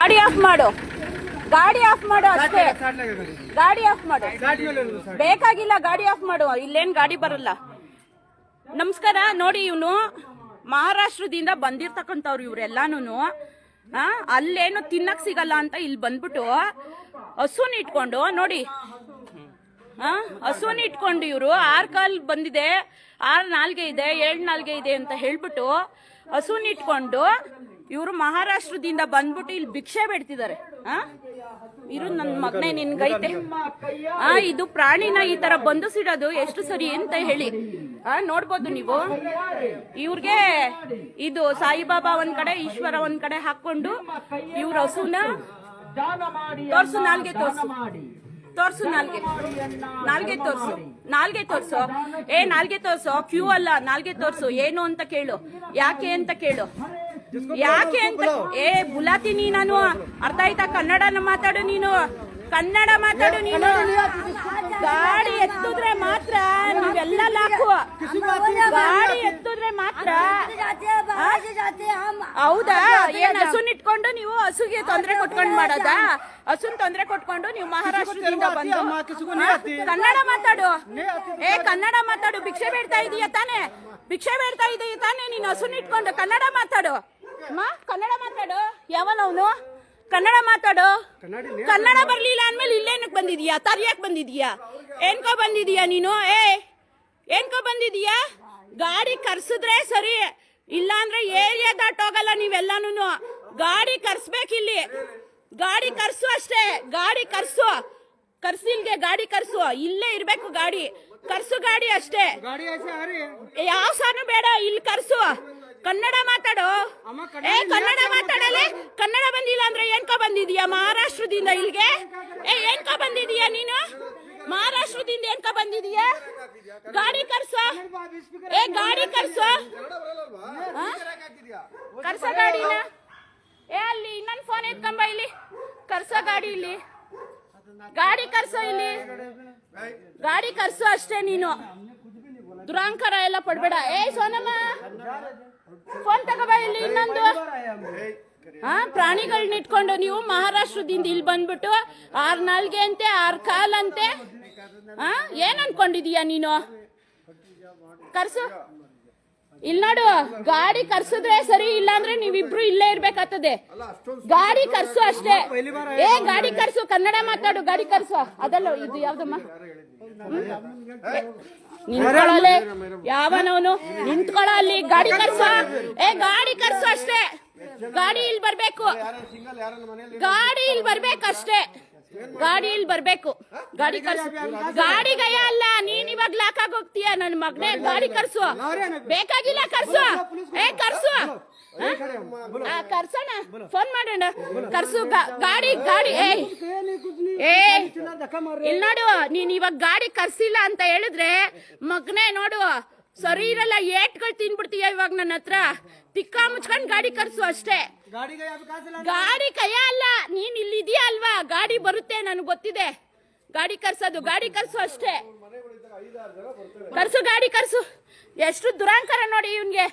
ಗಾಡಿ ಆಫ್ ಮಾಡು, ಗಾಡಿ ಆಫ್ ಮಾಡು ಅಷ್ಟೇ. ಗಾಡಿ ಆಫ್ ಮಾಡು, ಬೇಕಾಗಿಲ್ಲ ಗಾಡಿ ಆಫ್ ಮಾಡು. ಇಲ್ಲೇನ್ ಗಾಡಿ ಬರಲ್ಲ. ನಮಸ್ಕಾರ. ನೋಡಿ, ಇವನು ಮಹಾರಾಷ್ಟ್ರದಿಂದ ಬಂದಿರ್ತಕ್ಕಂಥವ್ರು ಇವರೆಲ್ಲಾನು. ಅಲ್ಲೇನು ತಿನ್ನಕ್ ಸಿಗಲ್ಲ ಅಂತ ಇಲ್ಲಿ ಬಂದ್ಬಿಟ್ಟು ಹಸುನ್ ಇಟ್ಕೊಂಡು ನೋಡಿ, ಹಸುನ್ ಇಟ್ಕೊಂಡು ಇವರು 6 ಕಾಲ್ ಬಂದಿದೆ, 6 ನಾಲ್ಗೆ ಇದೆ, 7 ನಾಲ್ಗೆ ಇದೆ ಅಂತ ಹೇಳ್ಬಿಟ್ಟು ಹಸುನ್ ಇಟ್ಕೊಂಡು ಇವರು ಮಹಾರಾಷ್ಟ್ರದಿಂದ ಬಂದ್ಬಿಟ್ಟು ಇಲ್ಲಿ ಭಿಕ್ಷೆ ಬೇಡ್ತಿದ್ದಾರೆ. ಇರು ನನ್ನ ಮಗನೇ ನಿನ್ಗೈತೆ. ಇದು ಪ್ರಾಣಿನ ಈ ತರ ಬಂಧಿಸಿಡೋದು ಎಷ್ಟು ಸರಿ ಅಂತ ಹೇಳಿ ನೋಡ್ಬೋದು ನೀವು. ಇವ್ರಿಗೆ ಇದು ಸಾಯಿಬಾಬಾ ಒಂದ್ ಕಡೆ, ಈಶ್ವರ ಒಂದ್ ಕಡೆ ಹಾಕೊಂಡು ಇವ್ರ ಹಸುನ ತೋರ್ಸು, ನಾಲ್ಗೆ ತೋರ್ಸು, ತೋರ್ಸು, ನಾಲ್ಗೆ, ನಾಲ್ಗೆ ತೋರ್ಸು, ನಾಲ್ಗೆ ತೋರ್ಸು, ನಾಲ್ಗೆ ತೋರ್ಸು. ಕ್ಯೂ ಅಲ್ಲ, ನಾಲ್ಗೆ ತೋರ್ಸು. ಏನು ಅಂತ ಕೇಳು, ಯಾಕೆ ಅಂತ ಕೇಳು, ಯಾಕೆ ಅಂತ. ಬುಲಾತೀನಿ ನಾನು, ಅರ್ಥ ಆಯ್ತಾ? ಕನ್ನಡನ ಮಾತಾಡು ನೀನು, ಕನ್ನಡ ಮಾತಾಡು ನೀನು. ಗಾಡಿ ಎತ್ತಿದ್ರೆ ಮಾತ್ರ ನೀವೆಲ್ಲ ಲಾಕು, ಗಾಡಿ ಎತ್ತಿದ್ರೆ ಮಾತ್ರ. ಹೌದಾ? ಏನ್ ಹಸುನ್ ಇಟ್ಕೊಂಡು ನೀವು ಹಸುಗೆ ತೊಂದರೆ ಕೊಟ್ಕೊಂಡು ಮಾಡೋದಾ? ಹಸುನ್ ತೊಂದರೆ ಕೊಟ್ಕೊಂಡು ನೀವು ಮಹಾರಾಷ್ಟ್ರದಿಂದ ಬಂದು ಕನ್ನಡ ಮಾತಾಡು. ಕನ್ನಡ ಮಾತಾಡು. ಭಿಕ್ಷೆ ಬೇಡ್ತಾ ಇದೀಯ ತಾನೆ? ಭಿಕ್ಷೆ ಬೇಡ್ತಾ ಇದೀಯ ತಾನೆ? ನೀನು ಹಸುನ್ ಇಟ್ಕೊಂಡು ಕನ್ನಡ ಮಾತಾಡು. ಕನ್ನಡ ಮಾತಾಡು. ಯಾವನವನು? ಕನ್ನಡ ಮಾತಾಡು. ಕನ್ನಡ ಬರ್ಲಿಲ್ಲ ಅಂದ್ಮೇಲೆ ಇಲ್ಲೇನಕ್ ಬಂದಿದೀಯಾ? ತರ್ಯಾಕ್ ಬಂದಿದೀಯಾ? ಏನ್ಕೋ ಬಂದಿದೀಯಾ ನೀನು? ಏನ್ಕೋ ಬಂದಿದೀಯಾ? ಗಾಡಿ ಕರ್ಸಿದ್ರೆ ಸರಿ, ಇಲ್ಲ ಅಂದ್ರೆ ಏರಿಯಾ ದಾಟೋಗಲ್ಲ ನೀವೆಲ್ಲಾನು. ಗಾಡಿ ಕರ್ಸ್ಬೇಕಿಲ್ಲಿ, ಗಾಡಿ ಕರ್ಸು ಅಷ್ಟೇ. ಗಾಡಿ ಕರ್ಸು, ಕರ್ಸಿಲ್ಗೆ ಗಾಡಿ ಕರ್ಸು. ಇಲ್ಲೇ ಇರ್ಬೇಕು ಗಾಡಿ. ಕರ್ಸು ಗಾಡಿ ಅಷ್ಟೇ. ಯಾವ ಸಾನು ಬೇಡ, ಇಲ್ಲಿ ಕರ್ಸು. ಕನ್ನಡ ಮಾತಾಡು. ಕನ್ನಡ ಮಾತಾಡಲೆ. ಕನ್ನಡ ಬಂದಿಲ್ಲ ಅಂದ್ರೆ ಏನ್ಕೋ ಬಂದಿದೀಯಾ ಮಹಾರಾಷ್ಟ್ರದಿಂದ ಇಲ್ಲಿಗೆ? ಏನ್ಕೋ ಬಂದಿದೀಯಾ ನೀನು? ಮಹಾರಾಷ್ಟ್ರದಿಂದ ಏನ್ಕೋ ಬಂದಿದೀಯಾ? ಗಾಡಿ ಕರ್ಸು. ಗಾಡಿ ಕರ್ಸು. ಕರ್ಸ ಗಾಡಿನ. ಅಲ್ಲಿ ಇನ್ನೊಂದು ಫೋನ್ ಎತ್ಕೊಂಬ ಇಲ್ಲಿ. ಕರ್ಸ ಗಾಡಿ ಇಲ್ಲಿ. ಗಾಡಿ ಕರ್ಸೋ ಇಲ್ಲಿ. ಗಾಡಿ ಕರ್ಸು ಅಷ್ಟೇ ನೀನು. ದುರಾಂಕಾರ ಎಲ್ಲ ಪಡ್ಬೇಡ. ಸೋನಮ್ಮ ಫೋನ್ ತಗೋಬ ಇಲ್ಲಿ. ಇನ್ನೊಂದು ಪ್ರಾಣಿಗಳನ್ನ ಇಟ್ಕೊಂಡು ನೀವು ಮಹಾರಾಷ್ಟ್ರದಿಂದ ಇಲ್ಲಿ ಬಂದ್ಬಿಟ್ಟು 6 ನಾಲ್ಗೆ ಅಂತೆ, 6 ಕಾಲ್ ಅಂತೆ. ಏನ್ ಅನ್ಕೊಂಡಿದೀಯ ನೀನು? ಕರ್ಸು. ಇಲ್ಲಿ ನೋಡು, ಗಾಡಿ ಕರ್ಸಿದ್ರೆ ಸರಿ, ಇಲ್ಲ ಅಂದ್ರೆ ನೀವಿಬ್ರು ಇಲ್ಲೇ ಇರ್ಬೇಕಾಗ್ತದೆ. ಗಾಡಿ ಕರ್ಸು ಅಷ್ಟೇ. ಗಾಡಿ ಕರ್ಸು. ಕನ್ನಡ ಮಾತಾಡು. ಗಾಡಿ ಕರ್ಸು. ಅದಲ್ಲ, ಇದು ಯಾವ್ದಮ್ಮ? ನಿಂತ್ಕೊಳ್ಳಲೆ. ಯಾವನವನು? ನಿಂತ್ಕೊಳ್ಳ ಅಲ್ಲಿ. ಗಾಡಿ ಕರ್ಸು. ಗಾಡಿ ಕರ್ಸು ಅಷ್ಟೇ. ಗಾಡಿ ಇಲ್ಲಿ ಬರ್ಬೇಕು. ಗಾಡಿ ಇಲ್ಲಿ ಬರ್ಬೇಕಷ್ಟೇ. ಗಾಡಿ ಇಲ್ಲಿ ಬರ್ಬೇಕು. ಗಾಡಿ ಕರ್ಸು. ಗಾಡಿ ಗಯ ಅಲ್ಲ, ನೀನ್ ಇವಾಗ ಲಾಕ್ ಆಗಿ ಹೋಗ್ತೀಯ ನನ್ನ ಮಗನೇ. ಗಾಡಿ ಕರ್ಸು. ಬೇಕಾಗಿಲ್ಲ, ಕರ್ಸು. ಕರ್ಸು. ಕರ್ಸೋಣ. ಫೋನ್ ಮಾಡೋಣ. ಕರ್ಸು ಗಾಡಿ. ಗಾಡಿ ಇಲ್ಲಿ ನೋಡು, ನೀನ್ ಇವಾಗ ಗಾಡಿ ಕರ್ಸಿಲ್ಲ ಅಂತ ಹೇಳಿದ್ರೆ ಮಗನೇ ನೋಡು ಸರಿ ಇರಲ್ಲ. ಏಟ್ಗಳು ತಿನ್ಬಿಡ್ತೀಯ ಇವಾಗ ನನ್ನ ಹತ್ರ. ತಿಕ್ಕ ಮುಚ್ಕೊಂಡ್ ಗಾಡಿ ಕರ್ಸು ಅಷ್ಟೇ. ಗಾಡಿ ಕೈಯ ಅಲ್ಲ, ನೀನ್ ಇಲ್ಲಿ ಇದೆಯಾ ಅಲ್ವಾ? ಗಾಡಿ ಬರುತ್ತೆ, ನನಗೆ ಗೊತ್ತಿದೆ. ಗಾಡಿ ಕರ್ಸೋದು. ಗಾಡಿ ಕರ್ಸು ಅಷ್ಟೇ. ಕರ್ಸು. ಗಾಡಿ ಕರ್ಸು. ಎಷ್ಟು ದುರಾಂಕಾರ ನೋಡಿ ಇವನ್ಗೆ.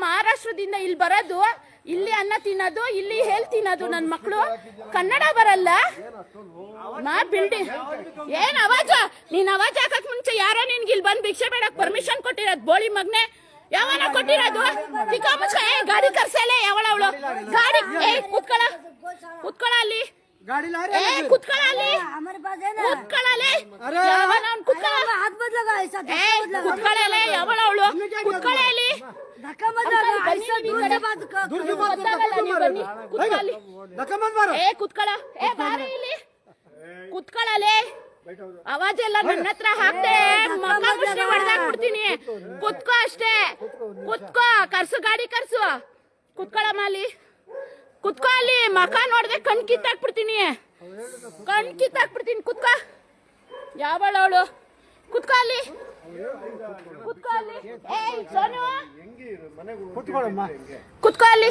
ಮಹಾರಾಷ್ಟ್ರದಿಂದ ಇಲ್ಲಿ ಬರೋದು, ಇಲ್ಲಿ ಅನ್ನ ತಿನ್ನೋದು, ಇಲ್ಲಿ ಹೇಲ್ ತಿನ್ನೋದು. ನನ್ನ ಮಕ್ಕಳು ಕನ್ನಡ ಬರಲ್ಲ. ಬಿಲ್ಡಿಂಗ್ ಏನ್ ಅವಾಜ? ನೀನ್ ಅವಾಜ್ ಹಾಕಕ್ ಮುಂಚೆ ಯಾರೋ ನಿನ್ಗೆ ಇಲ್ಲಿ ಬಂದ್ ಭಿಕ್ಷೆ ಬೇಡಕ್ ಪರ್ಮಿಷನ್ ಕೊಟ್ಟಿರೋದು ಬೋಳಿ ಮಗ್ನೆ. ಯಾವನ ಕೊಟ್ಟಿರೋದು? ಗಾಡಿ ಕರ್ಸಲೆ ಯಾವಳವಳು? ಗಾಡಿ ಕುತ್ಕೊಳ. ಕುತ್ಕೊಳ ಅಲ್ಲಿ. ಕುತ್ಕೊಳ್ಳಲ್ಲಿ. ಕುತ್ಕೊಳ್ಳಲೆ. ಕುತ್ಕೊಳ್ಳಲೆ ಯಾವಳವಳು? ಕುತ್ಕೊಳ್ಳಲಿ. ಕುತ್ಕೊಳ. ಬಾರಿ ಇಲ್ಲಿ. ಕುತ್ಕೊಳ್ಳಲೆ. ಅವಾಜ್ ಎಲ್ಲ ನನ್ನ ಹತ್ರ ಹಾಕ್ತೆ ಮಕ್ಕ ಮುಷ್ಟಿ ಹೊಡೆದಾಕ್ಬಿಡ್ತೀನಿ. ಕುತ್ಕೋ ಅಷ್ಟೇ. ಕುತ್ಕೋ. ಕರ್ಸು. ಗಾಡಿ ಕರ್ಸು. ಕುತ್ಕೊಳಮ್ಮ ಅಲ್ಲಿ. ಕುತ್ಕೋ ಅಲ್ಲಿ. ಮಕ ನೋಡ್ದೆ ಕಣ್ ಕಿತ್ತಾಕ್ಬಿಡ್ತೀನಿ. ಕಣ್ ಕಿತ್ತಾಕ್ಬಿಡ್ತೀನಿ. ಕುತ್ಕೋ. ಯಾವಳವಳು? ಕುತ್ಕೋ ಅಲ್ಲಿ. ಕುತ್ಕೋ ಅಲ್ಲಿ. ಸೋನು ಕುತ್ಕೋ ಅಲ್ಲಿ.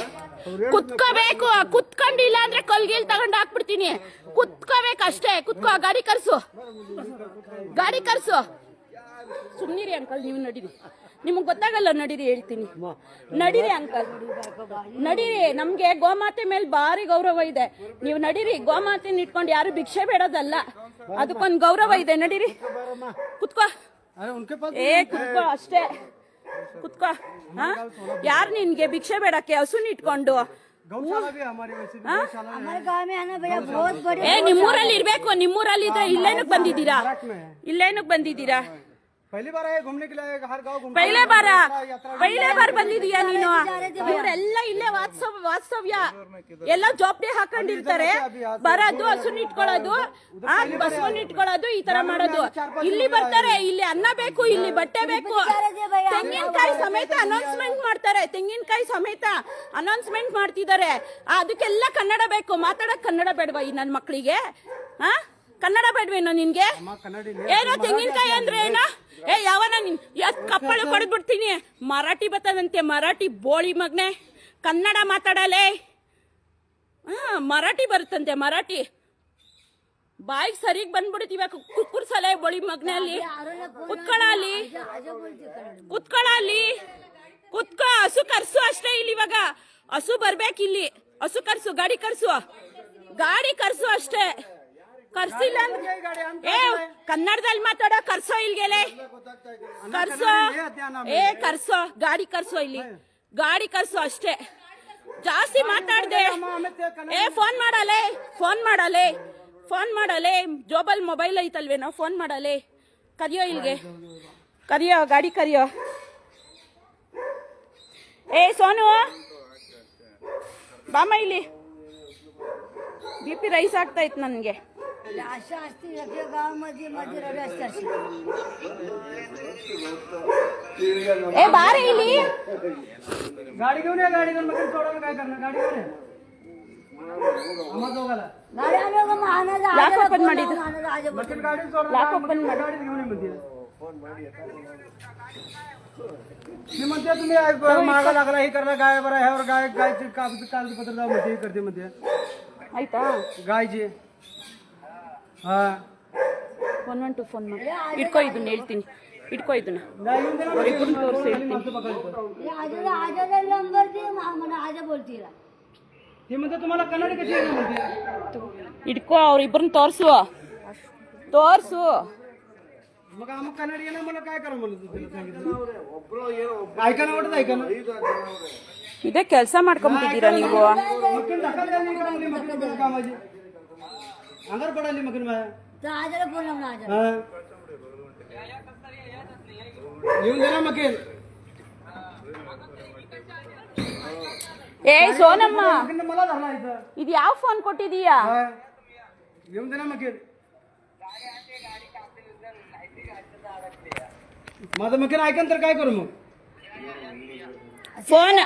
ಕುತ್ಕೋಬೇಕು. ಕುತ್ಕೊಂಡಿಲ್ಲ ಅಂದ್ರೆ ಕಲ್ಗಿಲ್ ತಗೊಂಡ್ ಹಾಕ್ಬಿಡ್ತೀನಿ. ಕುತ್ಕೋಬೇಕು ಅಷ್ಟೇ. ಕುತ್ಕೋ. ಗಾಡಿ ಕರ್ಸು. ಗಾಡಿ ಕರ್ಸು. ಸುಮ್ನಿರಿ ಅಂಕಲ್, ನೀವು ನಡೀರಿ. ನಿಮಗ್ ಗೊತ್ತಾಗಲ್ಲ, ನಡೀರಿ ಹೇಳ್ತೀನಿ. ನಡೀರಿ ಅಂಕಲ್, ನಡೀರಿ. ನಮ್ಗೆ ಗೋಮಾತೆ ಮೇಲೆ ಭಾರಿ ಗೌರವ ಇದೆ. ನೀವು ನಡೀರಿ. ಗೋಮಾತೆನ ಇಟ್ಕೊಂಡು ಯಾರು ಭಿಕ್ಷೆ ಬೇಡೋದಲ್ಲ, ಅದಕ್ಕೊಂದು ಗೌರವ ಇದೆ. ನಡೀರಿ, ಕುತ್ಕೋ. ಕುತ್ಕೋ ಅಷ್ಟೇ, ಕುತ್ಕೋ. ಯಾರು ನಿನ್ಗೆ ಭಿಕ್ಷೆ ಬೇಡಕ್ಕೆ ಹಸುನ ಇಟ್ಕೊಂಡು? ನಿಮ್ಮೂರಲ್ಲಿ ಇರ್ಬೇಕು. ನಿಮ್ಮೂರಲ್ಲಿ ಇದ್ರೆ ಇಲ್ಲೇನಕ್ ಬಂದಿದ್ದೀರಾ? ಇಲ್ಲೇನಕ್ ಬಂದಿದ್ದೀರಾ? ಪೈಲೆ ಬಾರ ಬಂದಿದೀಯಾ ನೀನು? ಇವರೆಲ್ಲ ಇಲ್ಲೇ ವಾಸ್ತವ್ಯ ಎಲ್ಲ ಜವಾಬ್ದಾರಿ ಹಾಕೊಂಡಿರ್ತಾರೆ. ಬರೋದು, ಹಸುನ ಇಟ್ಕೊಳ್ಳೋದು, ಬಸವನ್ನ ಇಟ್ಕೊಳ್ಳೋದು, ಈ ತರ ಮಾಡೋದು. ಇಲ್ಲಿ ಬರ್ತಾರೆ, ಇಲ್ಲಿ ಅನ್ನ ಬೇಕು, ಇಲ್ಲಿ ಬಟ್ಟೆ ಬೇಕು. ತೆಂಗಿನಕಾಯಿ ಸಮೇತ ಅನೌನ್ಸ್ಮೆಂಟ್ ಮಾಡ್ತಾರೆ. ತೆಂಗಿನಕಾಯಿ ಸಮೇತ ಅನೌನ್ಸ್ಮೆಂಟ್ ಮಾಡ್ತಿದ್ದಾರೆ. ಅದಕ್ಕೆಲ್ಲ ಕನ್ನಡ ಬೇಕು. ಮಾತಾಡಕ್ ಕನ್ನಡ ಬೇಡವಾ ಈ ನನ್ ಮಕ್ಳಿಗೆ? ಕನ್ನಡ ಬೇಡವೇನೋ ನಿನ್ಗೆ? ಏನೋ ತೆಂಗಿನಕಾಯಿ ಅಂದ್ರೆ ಏನೋ? ಯಾವನ ನಿನ್ ಕಪ್ಪಳು ಕೊಡ್ಬಿಡ್ತೀನಿ. ಮರಾಠಿ ಬರ್ತದಂತೆ, ಮರಾಠಿ ಬೋಳಿ ಮಗ್ನೆ. ಕನ್ನಡ ಮಾತಾಡಲೇ. ಮರಾಠಿ ಬರುತ್ತಂತೆ, ಮರಾಠಿ. ಬಾಯಿಗೆ ಸರಿಗ್ ಬಂದ್ಬಿಡ್ತೀವ. ಕುಕ್ಕುರ್ಸಲೇ ಬೋಳಿ ಮಗ್ನೆ. ಅಲ್ಲಿ ಕುತ್ಕೊಳ್ಳಿ, ಕುತ್ಕೊಳ್ಳಿ, ಕುತ್ಕೋ. ಹಸು ಕರ್ಸು ಅಷ್ಟೇ. ಇಲ್ಲಿ ಇವಾಗ ಹಸು ಬರ್ಬೇಕಿಲ್ಲಿ. ಹಸು ಕರ್ಸು, ಗಾಡಿ ಕರ್ಸು, ಗಾಡಿ ಕರ್ಸು ಅಷ್ಟೇ. ಕರ್ಸಿಲ್ಲ ಕನ್ನಡದಲ್ಲಿ ಮಾತಾಡೋ. ಕರ್ಸೋ ಇಲ್ಗೆಲೆ, ಕರ್ಸೋ. ಕರ್ಸೋ, ಗಾಡಿ ಕರ್ಸೋ. ಇಲ್ಲಿ ಗಾಡಿ ಕರ್ಸೋ ಅಷ್ಟೇ. ಜಾಸ್ತಿ ಮಾತಾಡ್ದೆ. ಫೋನ್ ಮಾಡಲೇ, ಫೋನ್ ಮಾಡಲೇ, ಫೋನ್ ಮಾಡಲೇ. ಜೋಬಲ್ ಮೊಬೈಲ್ ಐತಲ್ವೇನೋ? ಫೋನ್ ಮಾಡಲೇ. ಕರಿಯೋ ಇಲ್ಗೆ, ಕರಿಯೋ, ಗಾಡಿ ಕರಿಯೋ. ಸೋನು ಬಾಮ ಇಲ್ಲಿ. BP ರೈಸ್ ಆಗ್ತಾ ಇತ್ತು ನನ್ಗೆ. बारे इली गाड़ी घेऊन या. गाडी घेऊन मग सोडायला काय करणार? गाडी घेऊन आम्हा दोघाला गाडी आलो का महानाजा लाख ओपन ಮಾಡಿದ್ದು. मशीन गाडी सोडला, लाख ओपन ಮಾಡಿ गाडी घेऊन म्हणते. फोन ಮಾಡಿ आता मी म्हणते तुम्ही मागा लागला हे करला. गाय बरा ह्यावर गायची कागदपत्र जाऊ म्हणते, करते म्हणते. ಆಯ್ತಾ ಗಾಯ್ಜಿ? ಫೋನ್ ಟು ಫೋನ್ ಮಾಡಿ ಇಟ್ಕೋ. ಇದನ್ನ ಹೇಳ್ತೀನಿ, ಇಟ್ಕೋ ಇದನ್ನ. ಇಬ್ಬರನ್ನ ತೋರಿಸಿ ಹೇಳ್ತೀನಿ. ಇಟ್ಕೋ, ಅವ್ರಿಬ್ಬರನ್ನ ತೋರ್ಸು, ತೋರ್ಸು. ಇದೇ ಕೆಲಸ ಮಾಡ್ಕೊಂಬಿಟ್ಟಿದ್ದೀರಾ ನೀವು? अंदर पड़ा ली मगन में आजरा बोलना ना आजरा हां येऊन देना मगन. ಸೋನಮ್ಮ, मला धरला इथं. ಇದು ಯಾವ ಫೋನ್ ಕೊಟ್ಟಿದೀಯಾ? येऊन देना मगन. माझं मगन ऐकन तर काय करू मग? ಫೋನ್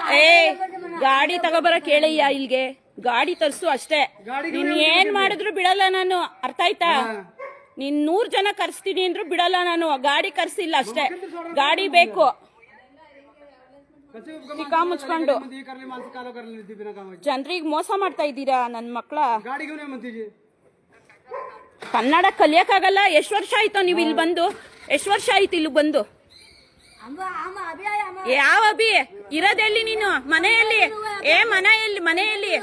ಗಾಡಿ ತಗೋಬರ ಕೇಳಯ್ಯ ಇಲ್ಗೆ. ಗಾಡಿ ತರ್ಸು ಅಷ್ಟೇ. ನೀನ್ ಏನ್ ಮಾಡಿದ್ರು ಬಿಡಲ್ಲ ನಾನು, ಅರ್ಥ ಆಯ್ತಾ? ನೀನ್ 100 ಜನ ಕರ್ಸ್ತೀನಿ ಅಂದ್ರು ಬಿಡಲ್ಲ ನಾನು. ಗಾಡಿ ಕರ್ಸಿಲ್ಲ ಅಷ್ಟೇ, ಗಾಡಿ ಬೇಕು. ಚಿಕ್ಕ ಮುಚ್ಕೊಂಡು ಜನರಿಗೆ ಮೋಸ ಮಾಡ್ತಾ ಇದ್ದೀರಾ ನನ್ ಮಕ್ಳ. ಕನ್ನಡ ಕಲಿಯಕ್ಕಾಗಲ್ಲ. ಎಷ್ಟು ವರ್ಷ ಆಯ್ತು ನೀವು ಇಲ್ಲಿ ಬಂದು? ಎಷ್ಟು ವರ್ಷ ಆಯ್ತು ಇಲ್ಲಿ ಬಂದು? ಯಾವ ಅಭಿ ಇರೋದೆಲ್ಲಿ ನೀನು? ಮನೆಯಲ್ಲಿ? ಮನೆಯಲ್ಲಿ, ಮನೆಯಲ್ಲಿ,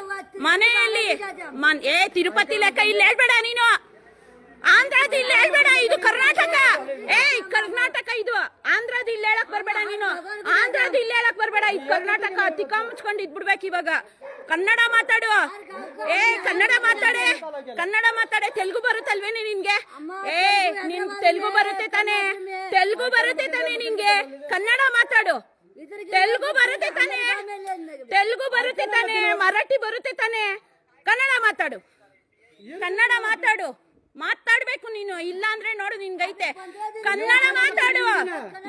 ಮನೆಯಲ್ಲಿ. ತಿರುಪತಿ ಲೆಕ್ಕ ಇಲ್ಲಿ ಹೇಳ್ಬೇಡ ನೀನು. ಆಂಧ್ರದ ಇಲ್ಲಿ ಹೇಳ್ಬೇಡ. ಇದು ಕರ್ನಾಟಕ. ಕರ್ನಾಟಕ ಇದು. ಆಂಧ್ರದ ಇಲ್ಲಿ ಹೇಳಕ್ ಬರ್ಬೇಡ ನೀನು. ಆಂಧ್ರದ ಇಲ್ಲಿ ಹೇಳಕ್ ಬರ್ಬೇಡ. ಇದು ಕರ್ನಾಟಕ. ತಿಕ್ಕ ಮುಚ್ಕೊಂಡು ಇದ್ಬಿಡ್ಬೇಕು ಇವಾಗ. ಕನ್ನಡ ಮಾತಾಡು. ಕನ್ನಡ ಮಾತಾಡೆ, ಕನ್ನಡ ಮಾತಾಡೆ. ತೆಲುಗು ಬರುತ್ತಲ್ವೇನೆ ನಿನ್ಗೆ? ನಿನ್ ತೆಲುಗು ಬರುತ್ತೆ ತಾನೆ? ತೆಲುಗು ಬರುತ್ತೆ ತಾನೆ ನಿನ್ಗೆ? ಕನ್ನಡ ಮಾತಾಡು. ತೆಲುಗು ಬರುತ್ತೆ ತಾನೆ? ತೆಲುಗು ಬರುತ್ತೆ ತಾನೆ? ಮರಾಠಿ ಬರುತ್ತೆ ತಾನೆ? ಕನ್ನಡ ಮಾತಾಡು, ಕನ್ನಡ ಮಾತಾಡು. ಮಾತಾಡ್ಬೇಕು ನೀನು. ಇಲ್ಲ ಅಂದ್ರೆ ನೋಡು ನಿನ್ಗೈತೆ. ಕನ್ನಡ ಮಾತಾಡು,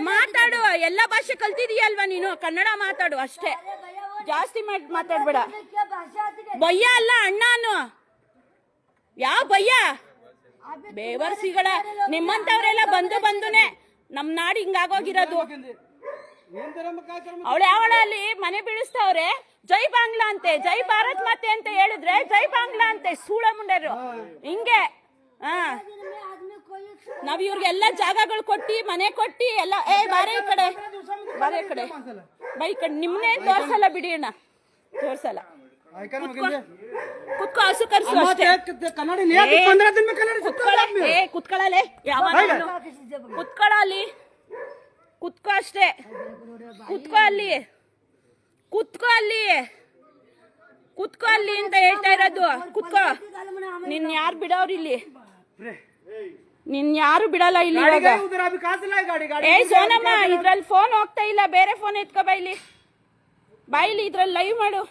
ಮಾತಾಡು. ಎಲ್ಲ ಭಾಷೆ ಕಲ್ತಿದೀಯಲ್ವಾ ನೀನು? ಕನ್ನಡ ಮಾತಾಡು ಅಷ್ಟೇ. ಜಾಸ್ತಿ ಮಾತಾಡ್ಬೇಡ. ಬಯ್ಯ ಅಲ್ಲ ಅಣ್ಣನು. ಯಾವ ಬಯ್ಯ? ಬೇವರ್ಸಿಗಳ ನಿಮ್ಮಂತವ್ರೆಲ್ಲ ಬಂದುನೆ ನಮ್ ನಾಡ್ ಹಿಂಗಾಗೋಗಿರೋದು. ಅವಳು ಯಾವಳ ಅಲ್ಲಿ ಮನೆ ಬೀಳಿಸ್ತಾವ್ರೆ. ಜೈ ಬಾಂಗ್ಲಾ ಅಂತೆ, ಜೈ ಭಾರತ್ ಮಾತೆ ಅಂತ ಹೇಳಿದ್ರೆ ಜೈ ಬಾಂಗ್ಲಾ ಅಂತೆ. ಸೂಳ ಮುಂಡರು ಹಿಂಗೆ. ನಾವ್ ಇವ್ರಿಗೆಲ್ಲ ಜಾಗಗಳು ಕೊಟ್ಟಿ ಮನೆ ಕೊಟ್ಟಿ ಎಲ್ಲ ಏ ಬಾರೆ ಈ ಕಡೆ ಬಾರೆ ಈ ಕಡೆ ಬೈ ಈ ಕಡೆ ನಿಮ್ನೆ ತೋರ್ಸಲ್ಲ ಬಿಡಿ ಅಣ್ಣ ತೋರ್ಸಲ್ಲ ಕುತ್ಕೋ ಹಸು ಕರ್ಸು ಅಷ್ಟೇ ಕುತ್ಕೊಳ್ಳಲೆ ಕುತ್ಕೊಳ್ಳಲಿ ಕುತ್ಕೋ ಅಷ್ಟೇ ಕುತ್ಕೋ ಅಲ್ಲಿ ಕುತ್ಕೋ ಅಲ್ಲಿ ಕುತ್ಕೋ ಅಲ್ಲಿ ಅಂತ ಹೇಳ್ತಾ ಇರೋದು ಕುತ್ಕೋ ನಿನ್ ಯಾರು ಬಿಡೋರು ಇಲ್ಲಿ ನಿನ್ ಯಾರು ಬಿಡಲ್ಲ ಇಲ್ಲಿ ಏ ಸೋನಮ್ಮ ಇದ್ರಲ್ಲಿ ಫೋನ್ ಹೋಗ್ತಾ ಇಲ್ಲ ಬೇರೆ ಫೋನ್ ಎತ್ಕೋ ಬಾಯ್ಲಿ ಬಾಯ್ಲಿ ಇದ್ರಲ್ಲಿ ಲೈವ್ ಮಾಡು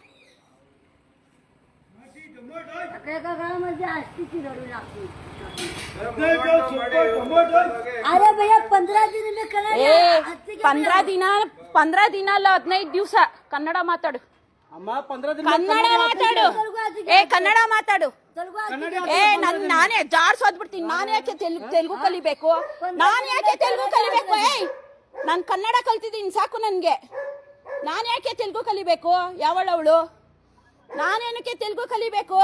अरे भैया 15 दिन में पंद्रह दिन ಅಲ್ಲ 15 ದಿವಸ ಕನ್ನಡ ಮಾತಾಡು ಕನ್ನಡ ಮಾತಾಡು ಕನ್ನಡ ಮಾತಾಡು ನಾನೇ ಜಾಡ್ಸೋದ್ಬಿಡ್ತೀನಿ ನಾನು ಯಾಕೆ ತೆಲುಗು ಕಲಿಬೇಕು ನಾನು ಕನ್ನಡ ಕಲ್ತಿದ್ದೀನಿ ಸಾಕು ನನ್ಗೆ ನಾನು ಯಾಕೆ ತೆಲುಗು ಕಲಿಬೇಕು ಯಾವಳವಳು ನಾನೇನಕ್ಕೆ ತೆಲುಗು ಕಲಿಬೇಕು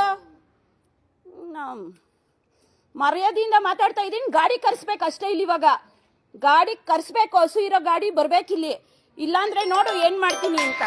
ಮರ್ಯಾದೆಯಿಂದ ಮಾತಾಡ್ತಾ ಇದ್ದೀನಿ ಗಾಡಿ ಕರ್ಸ್ಬೇಕು ಅಷ್ಟೇ ಇಲ್ಲಿ ಇವಾಗ ಗಾಡಿ ಕರ್ಸ್ಬೇಕು ಹಸು ಇರೋ ಗಾಡಿ ಬರ್ಬೇಕಿಲ್ಲಿ ಇಲ್ಲಾಂದ್ರೆ ನೋಡು ಏನ್ ಮಾಡ್ತೀನಿ ಅಂತ